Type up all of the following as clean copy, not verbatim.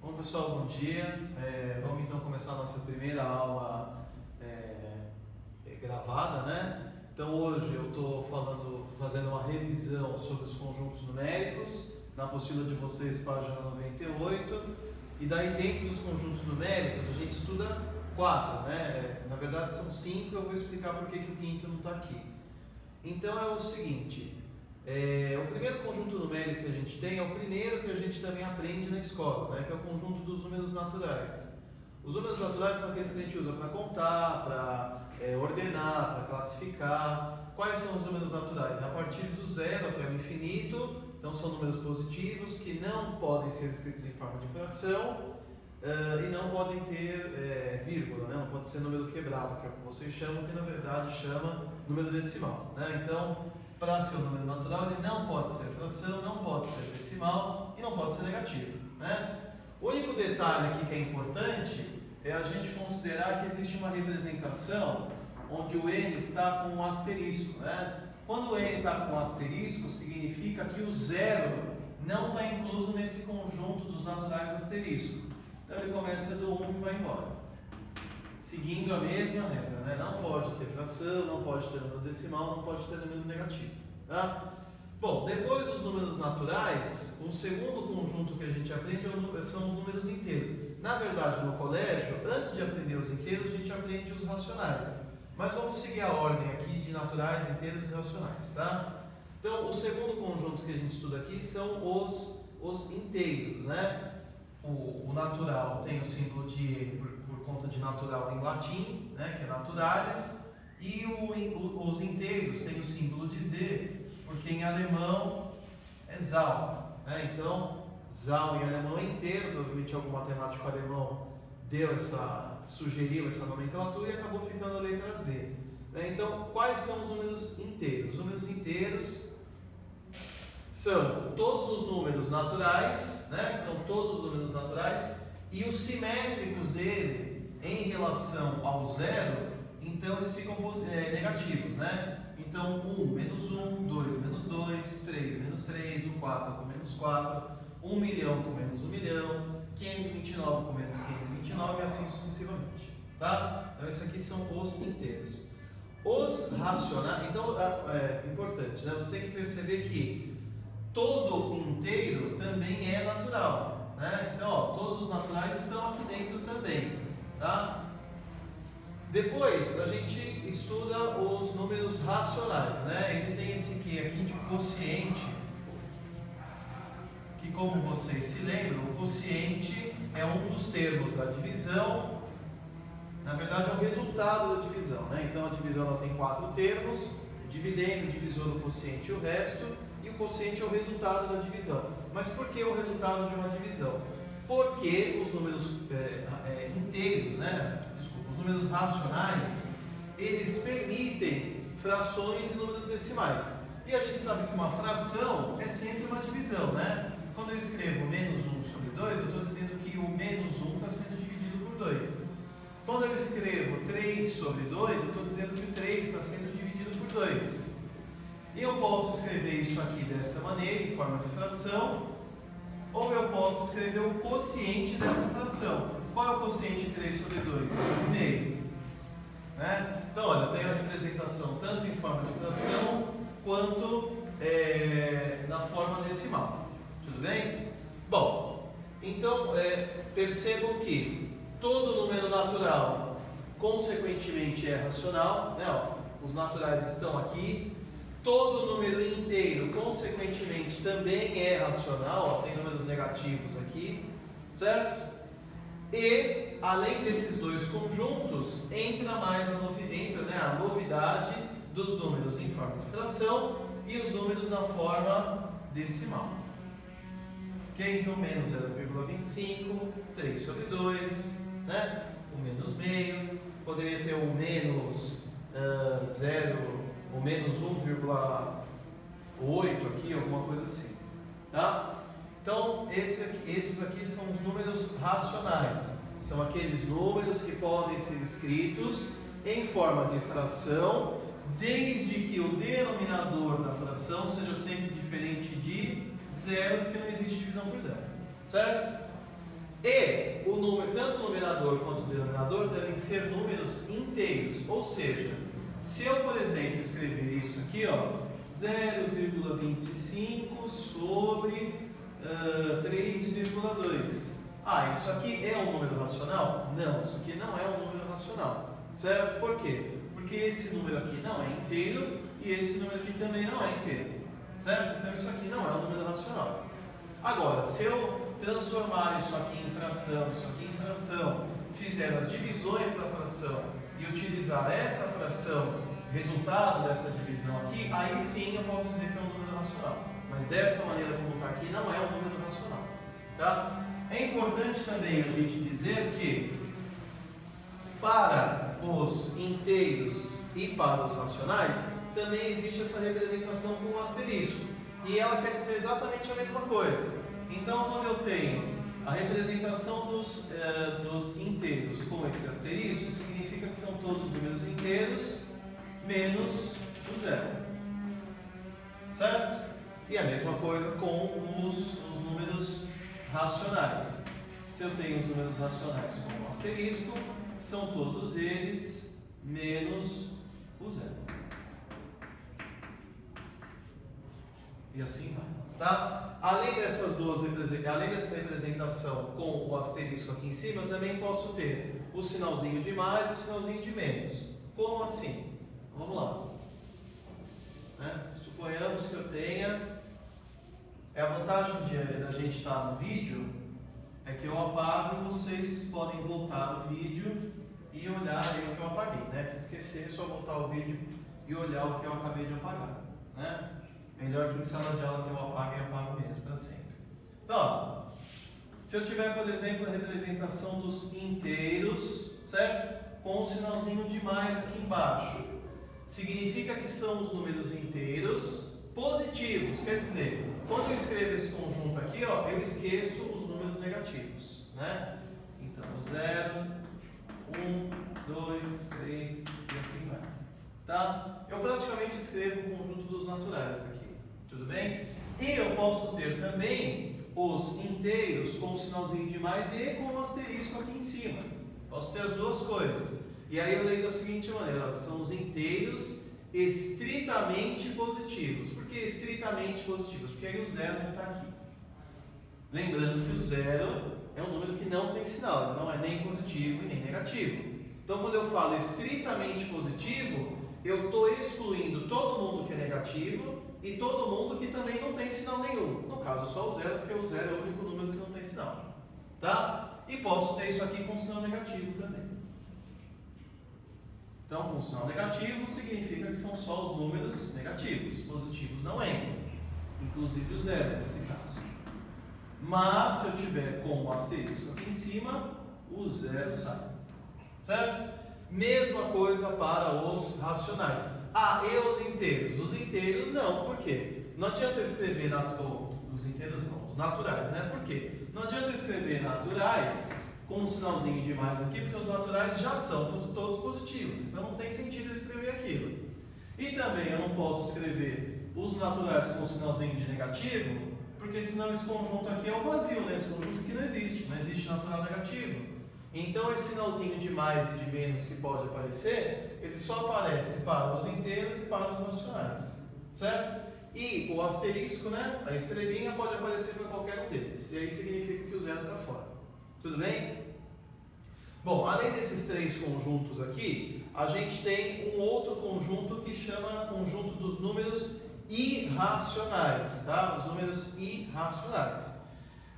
Bom pessoal, bom dia. Vamos então começar a nossa primeira aula gravada, né? Então hoje eu estou fazendo uma revisão sobre os conjuntos numéricos, na apostila de vocês, página 98. E daí dentro dos conjuntos numéricos a gente estuda 4, né? Na verdade são 5, eu vou explicar por que o quinto não está aqui. Então é o seguinte, o primeiro conjunto numérico que a gente tem é o primeiro que a gente também aprende na escola, né? Que é o conjunto dos números naturais. Os números naturais são aqueles que a gente usa para contar, para ordenar, para classificar. Quais são os números naturais? A partir do zero até o infinito, então são números positivos que não podem ser escritos em forma de fração e não podem ter vírgula, né? Não pode ser número quebrado, que é o que vocês chamam, que na verdade chama número decimal, né? Então, para ser um número natural, ele não pode ser fração, não pode ser decimal e não pode ser negativo, né? O único detalhe aqui que é importante é a gente considerar que existe uma representação onde o n está com um asterisco, né? Quando o n está com um asterisco, significa que o zero não está incluso nesse conjunto dos naturais asterisco. Então ele começa do 1 e vai embora, seguindo a mesma regra, né? Não pode ter fração, não pode ter número decimal, não pode ter número negativo, tá? Bom, depois dos números naturais, um segundo conjunto que a gente aprende são os números inteiros. Na verdade, no colégio, antes de aprender os inteiros, a gente aprende os racionais. Mas vamos seguir a ordem aqui de naturais, inteiros e racionais, tá? Então, o segundo conjunto que a gente estuda aqui são os inteiros, né? O natural tem o símbolo de N por conta de natural em latim, né? Que é naturalis, e os inteiros têm o símbolo de Z, porque em alemão é Zahl, né? Então, Zahl em alemão é inteiro, provavelmente algum matemático alemão sugeriu essa nomenclatura e acabou ficando a letra Z, né? Então, quais são os números inteiros? Os números inteiros são todos os números naturais, né? Então, todos os números naturais e os simétricos dele em relação ao zero, então eles ficam negativos, né? Então, 1, menos 1, 2, menos 2, 3, menos 3, 1, 4 com menos 4, 1 milhão com menos 1 milhão, 529 com menos 529 e assim sucessivamente, tá? Então, esses aqui são os inteiros. Os racionais, então, é importante, né? Você tem que perceber que todo inteiro também é natural, né? Então, ó, todos os naturais estão aqui dentro também, tá? Depois a gente estuda os números racionais, né? Ele tem esse Q aqui de quociente, que como vocês se lembram, o quociente é um dos termos da divisão, na verdade é o resultado da divisão, né? Então a divisão ela tem 4 termos, o dividendo, o divisor, o quociente e o resto, e o quociente é o resultado da divisão. Mas por que o resultado de uma divisão? Porque os números inteiros, né? Os números racionais, eles permitem frações e números decimais. E a gente sabe que uma fração é sempre uma divisão, né? Quando eu escrevo menos 1 sobre 2, eu estou dizendo que o menos 1 está sendo dividido por 2. Quando eu escrevo 3 sobre 2, eu estou dizendo que o 3 está sendo dividido por 2. E eu posso escrever isso aqui dessa maneira, em forma de fração, ou eu posso escrever o quociente dessa fração. Qual é o quociente de 3 sobre 2? Meio. Né? Então, olha, tem a representação tanto em forma de fração, quanto na forma decimal. Tudo bem? Bom, então, percebam que todo número natural, consequentemente, é racional, né? Ó, os naturais estão aqui. Todo número inteiro, consequentemente, também é racional, ó, tem números negativos aqui, certo? E, além desses dois conjuntos, entra a novidade dos números em forma de fração e os números na forma decimal. Ok? Então, menos 0,25, 3 sobre 2, né? O menos meio, poderia ter o menos 0, o menos 1,8 aqui, alguma coisa assim, tá? Então, esses aqui são os números racionais. São aqueles números que podem ser escritos em forma de fração, desde que o denominador da fração seja sempre diferente de zero, porque não existe divisão por zero, certo? E o número, tanto o numerador quanto o denominador devem ser números inteiros. Ou seja, se eu, por exemplo, escrever isso aqui, ó, 0,25 sobre 3,2. Ah, isso aqui é um número racional? Não, isso aqui não é um número racional. Certo? Por quê? Porque esse número aqui não é inteiro e esse número aqui também não é inteiro. Certo? Então isso aqui não é um número racional. Agora, se eu transformar isso aqui em fração, fizer as divisões da fração e utilizar essa fração, resultado dessa divisão aqui, aí sim eu posso dizer que é um número racional. Mas dessa maneira como está aqui, não é um número racional. Tá? É importante também a gente dizer que para os inteiros e para os racionais, também existe essa representação com um asterisco. E ela quer dizer exatamente a mesma coisa. Então, quando eu tenho a representação dos inteiros com esse asterisco, significa que são todos números inteiros menos o zero. Certo? E a mesma coisa com os números racionais. Se eu tenho os números racionais com um asterisco, são todos eles menos o zero. E assim vai. Tá? Além dessa representação com o asterisco aqui em cima, eu também posso ter o sinalzinho de mais e o sinalzinho de menos. Como assim? Vamos lá. Né? Suponhamos que eu tenha... A vantagem da gente estar no vídeo é que eu apago e vocês podem voltar no vídeo e olhar aí o que eu apaguei. Né? Se esquecer, é só voltar o vídeo e olhar o que eu acabei de apagar. Né? Melhor que em sala de aula que eu apago e apago mesmo, para sempre. Então, ó, se eu tiver, por exemplo, a representação dos inteiros, certo? Com o sinalzinho de mais aqui embaixo. Significa que são os números inteiros positivos. Quer dizer, quando eu escrevo esse conjunto aqui, ó, eu esqueço os números negativos. Né? Então, 0, 1, 2, 3 e assim vai. Tá? Eu praticamente escrevo o conjunto dos naturais aqui. Tudo bem? E eu posso ter também os inteiros com o sinalzinho de mais e com o asterisco aqui em cima. Posso ter as duas coisas. E aí eu leio da seguinte maneira: são os inteiros estritamente positivos. Por que estritamente positivos? Porque aí o zero não está aqui. Lembrando que o zero é um número que não tem sinal, ele não é nem positivo e nem negativo. Então, quando eu falo estritamente positivo, eu estou excluindo todo mundo que é negativo e todo mundo que também não tem sinal nenhum. No caso, só o zero, porque o zero é o único número que não tem sinal. Tá? E posso ter isso aqui com sinal negativo também. Então, com sinal negativo significa que são só os números negativos. Positivos não entram. Inclusive o zero, nesse caso. Mas, se eu tiver com o asterisco aqui em cima, o zero sai. Certo? Mesma coisa para os racionais. Ah, e os inteiros? Os inteiros não, por quê? Não adianta eu escrever os inteiros não, os naturais, né? Por quê? Não adianta eu escrever naturais com um sinalzinho de mais aqui, porque os naturais já são todos positivos. Então não tem sentido eu escrever aquilo. E também eu não posso escrever os naturais com um sinalzinho de negativo, porque senão esse conjunto aqui é o vazio, né? Esse conjunto aqui não existe natural negativo. Então esse sinalzinho de mais e de menos que pode aparecer, ele só aparece para os inteiros e para os racionais, certo? E o asterisco, né, a estrelinha, pode aparecer para qualquer um deles, e aí significa que o zero está fora. Tudo bem? Bom, além desses três conjuntos aqui, a gente tem um outro conjunto que chama conjunto dos números irracionais, tá? Os números irracionais.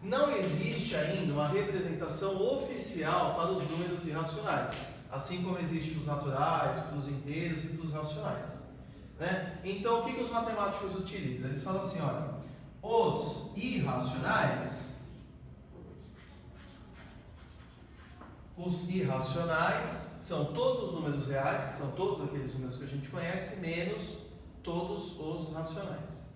Não existe ainda uma representação oficial para os números irracionais, assim como existe para os naturais, para os inteiros e para os racionais. Né? Então, o que os matemáticos utilizam? Eles falam assim, olha, os irracionais são todos os números reais, que são todos aqueles números que a gente conhece, menos todos os racionais.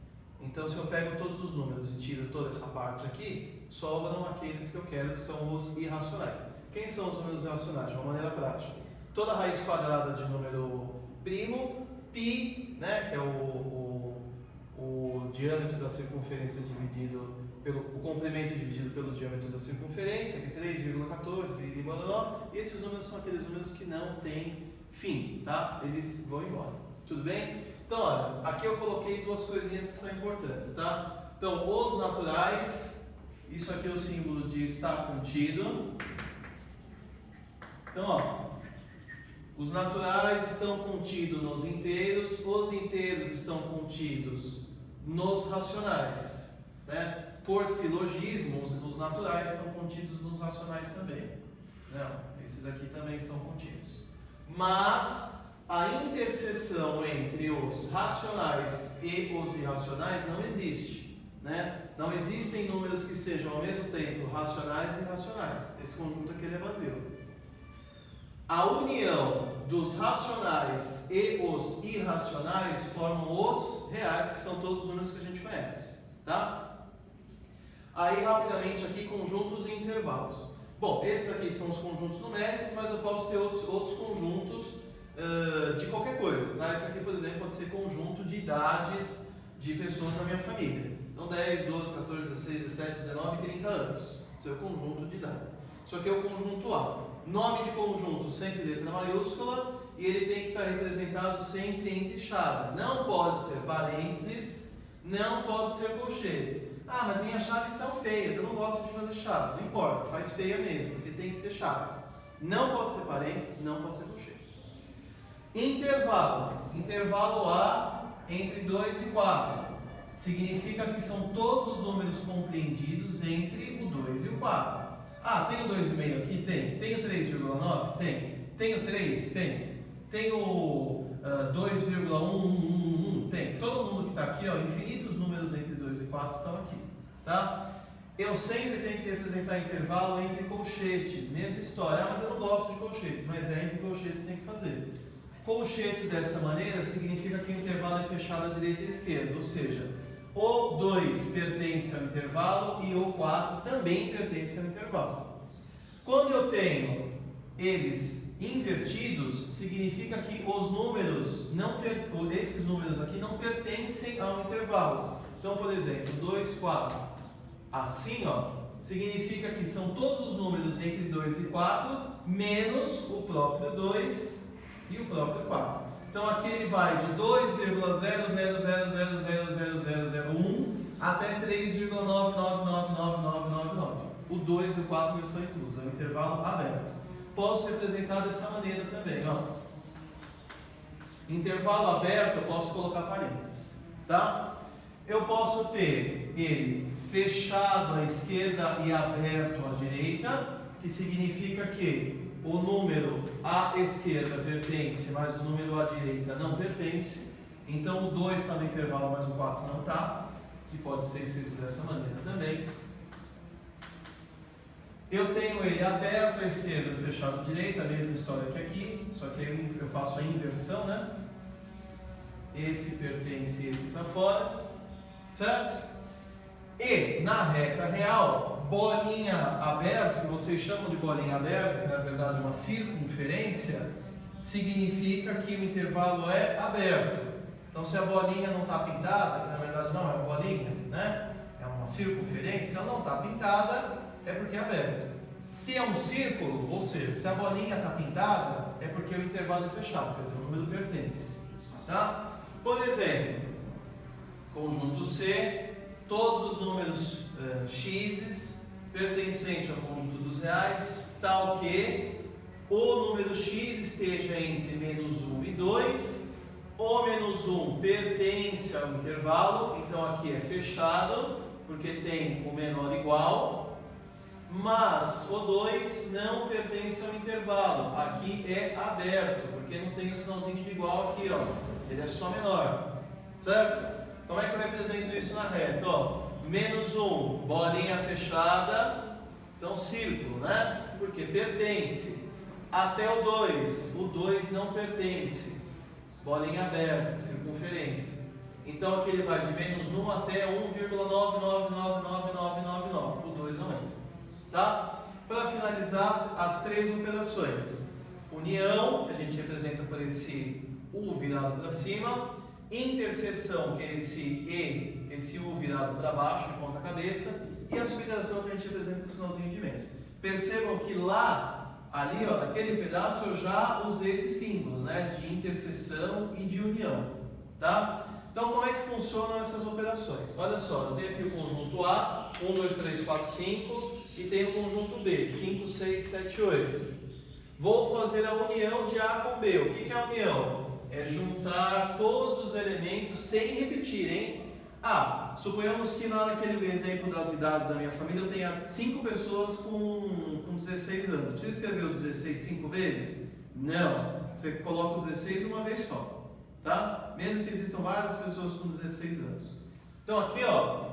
Então, se eu pego todos os números e tiro toda essa parte aqui, sobram aqueles que eu quero, que são os irracionais. Quem são os números irracionais? De uma maneira prática. Toda raiz quadrada de número primo, π, né, que é o diâmetro da circunferência dividido o complemento dividido pelo diâmetro da circunferência, que é 3,14, e esses números são aqueles números que não têm fim, tá? Eles vão embora, tudo bem? Então, olha, aqui eu coloquei duas coisinhas que são importantes, tá? Então, os naturais, isso aqui é o símbolo de está contido. Então, ó, os naturais estão contidos nos inteiros, os inteiros estão contidos nos racionais, né? Por silogismo, os naturais estão contidos nos racionais também. Não, esses aqui também estão contidos. Mas a interseção entre os racionais e os irracionais não existe, né? Não existem números que sejam ao mesmo tempo racionais e irracionais. Esse conjunto aqui ele é vazio. A união dos racionais e os irracionais formam os reais, que são todos os números que a gente conhece, tá? Aí, rapidamente aqui, conjuntos e intervalos. Bom, esses aqui são os conjuntos numéricos, mas eu posso ter outros conjuntos de qualquer coisa, tá? Isso aqui, por exemplo, pode ser conjunto de idades de pessoas na minha família. Então, 10, 12, 14, 16, 17, 19 e 30 anos. Esse é o conjunto de idades. Isso aqui é o conjunto A. Nome de conjunto sempre letra maiúscula e ele tem que estar representado sempre entre chaves. Não pode ser parênteses, não pode ser colchetes. Ah, mas minhas chaves são feias, eu não gosto de fazer chaves. Não importa, faz feia mesmo, porque tem que ser chaves. Não pode ser parênteses, não pode ser colchetes. Intervalo. Intervalo A entre 2 e 4. Significa que são todos os números compreendidos entre o 2 e o 4. Ah, tem o 2,5 aqui? Tem. Tem o 3,9? Tem. Tem o 3? Tem. Tem o 2,111? Tem. Todo mundo que está aqui, ó, infinitos números entre 2 e 4 estão aqui, tá? Eu sempre tenho que representar intervalo entre colchetes, mesma história. Ah, mas eu não gosto de colchetes, mas entre colchetes tem que fazer. Colchetes dessa maneira significa que o intervalo é fechado à direita e à esquerda, ou seja, o 2 pertence ao intervalo e o 4 também pertence ao intervalo. Quando eu tenho eles invertidos, significa que os números, esses números aqui não pertencem ao intervalo. Então, por exemplo, 2, 4, assim, ó, significa que são todos os números entre 2 e 4, menos o próprio 2 e o próprio 4. Então aqui ele vai de 2,000000001 até 3,9999999. O 2 e o 4 não estão inclusos, é um intervalo aberto. Posso representar dessa maneira também, ó. Intervalo aberto eu posso colocar parênteses, tá? Eu posso ter ele fechado à esquerda e aberto à direita, que significa que o número à esquerda pertence, mas o número à direita não pertence. Então o 2 está no intervalo, mas o 4 não está, que pode ser escrito dessa maneira também. Eu tenho ele aberto à esquerda, fechado à direita, a mesma história que aqui, só que eu faço a inversão, né? Esse pertence e esse está fora, certo? E na reta real, bolinha aberta, que vocês chamam de bolinha aberta, que na verdade é uma circunferência, significa que o intervalo é aberto. Então, se a bolinha não está pintada, que na verdade não é uma bolinha, né? É uma circunferência, ela não está pintada, é porque é aberto. Se é um círculo, ou seja, se a bolinha está pintada, é porque o intervalo é fechado, quer dizer, o número pertence, tá? Por exemplo, conjunto C, todos os números x pertencentes ao conjunto dos reais, tal que o número x esteja entre menos 1 e 2, o menos 1 pertence ao intervalo, então aqui é fechado, porque tem o menor igual, mas o 2 não pertence ao intervalo, aqui é aberto, porque não tem o sinalzinho de igual aqui, ó, ele é só menor, certo? Como é que eu represento isso na reta? Ó, menos 1, bolinha fechada, então círculo, né? Porque pertence. Até o 2 não pertence, bolinha aberta, circunferência. Então aqui ele vai de menos 1 até 1,99999999, o 2 não entra, tá? Para finalizar, as três operações: união, que a gente representa por esse U virado para cima, interseção, que é esse U virado para baixo, de ponta cabeça, e a subtração que a gente representa com o sinalzinho de menos. Percebam que ali, ó, naquele pedaço eu já usei esses símbolos, né, de interseção e de união, tá? Então, como é que funcionam essas operações? Olha só, eu tenho aqui o conjunto A, 1, 2, 3, 4, 5, e tenho o conjunto B, 5, 6, 7, 8. Vou fazer a união de A com B. O que é a união? É juntar todos os elementos sem repetir, hein? Suponhamos que naquele exemplo das idades da minha família eu tenha 5 pessoas com 16 anos. Precisa escrever o 16 5 vezes? Não. Você coloca o 16 uma vez só, tá? Mesmo que existam várias pessoas com 16 anos. Então aqui, ó,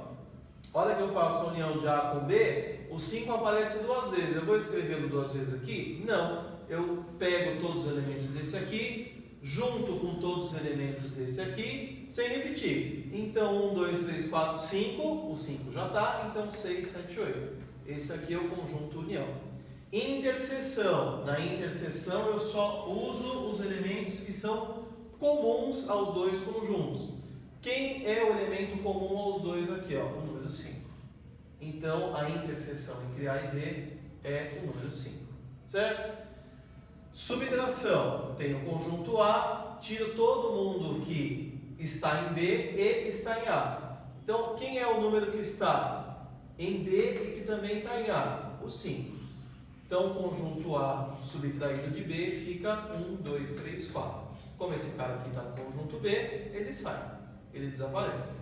olha que eu faço a união de A com B, o 5 aparece 2 vezes. Eu vou escrevê-lo 2 vezes aqui? Não. Eu pego todos os elementos desse aqui, junto com todos os elementos desse aqui, sem repetir. Então, 1, 2, 3, 4, 5, o 5 já está, então 6, 7, 8. Esse aqui é o conjunto união. Interseção. Na interseção eu só uso os elementos que são comuns aos dois conjuntos. Quem é o elemento comum aos dois aqui? Ó, o número 5. Então, a interseção entre A e B é o número 5. Certo? Subtração, tem o conjunto A, tiro todo mundo que está em B e está em A. Então, quem é o número que está em B e que também está em A? O 5. Então, o conjunto A subtraído de B fica 1, 2, 3, 4. Como esse cara aqui está no conjunto B, ele sai, ele desaparece.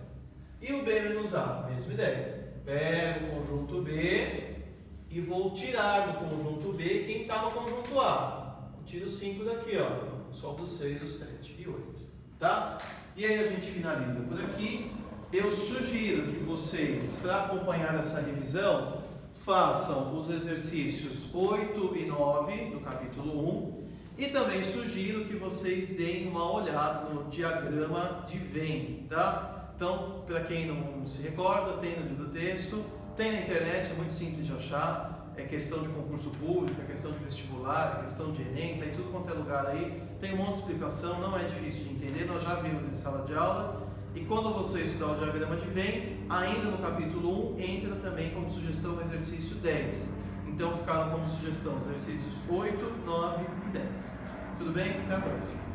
E o B menos A, mesma ideia. Pego o conjunto B e vou tirar do conjunto B quem está no conjunto A. Tiro 5 daqui, ó. Sobra o 6, o 7 e 8. Tá? E aí a gente finaliza por aqui. Eu sugiro que vocês, para acompanhar essa revisão, façam os exercícios 8 e 9 do capítulo 1. E também sugiro que vocês deem uma olhada no diagrama de Venn, tá? Então, para quem não se recorda, tem no livro texto, tem na internet, é muito simples de achar. É questão de concurso público, é questão de vestibular, é questão de Enem, tá em tudo quanto é lugar aí. Tem um monte de explicação, não é difícil de entender, nós já vimos em sala de aula. E quando você estudar o diagrama de Venn, ainda no capítulo 1, entra também como sugestão o exercício 10. Então ficaram como sugestão os exercícios 8, 9 e 10. Tudo bem? Até a próxima.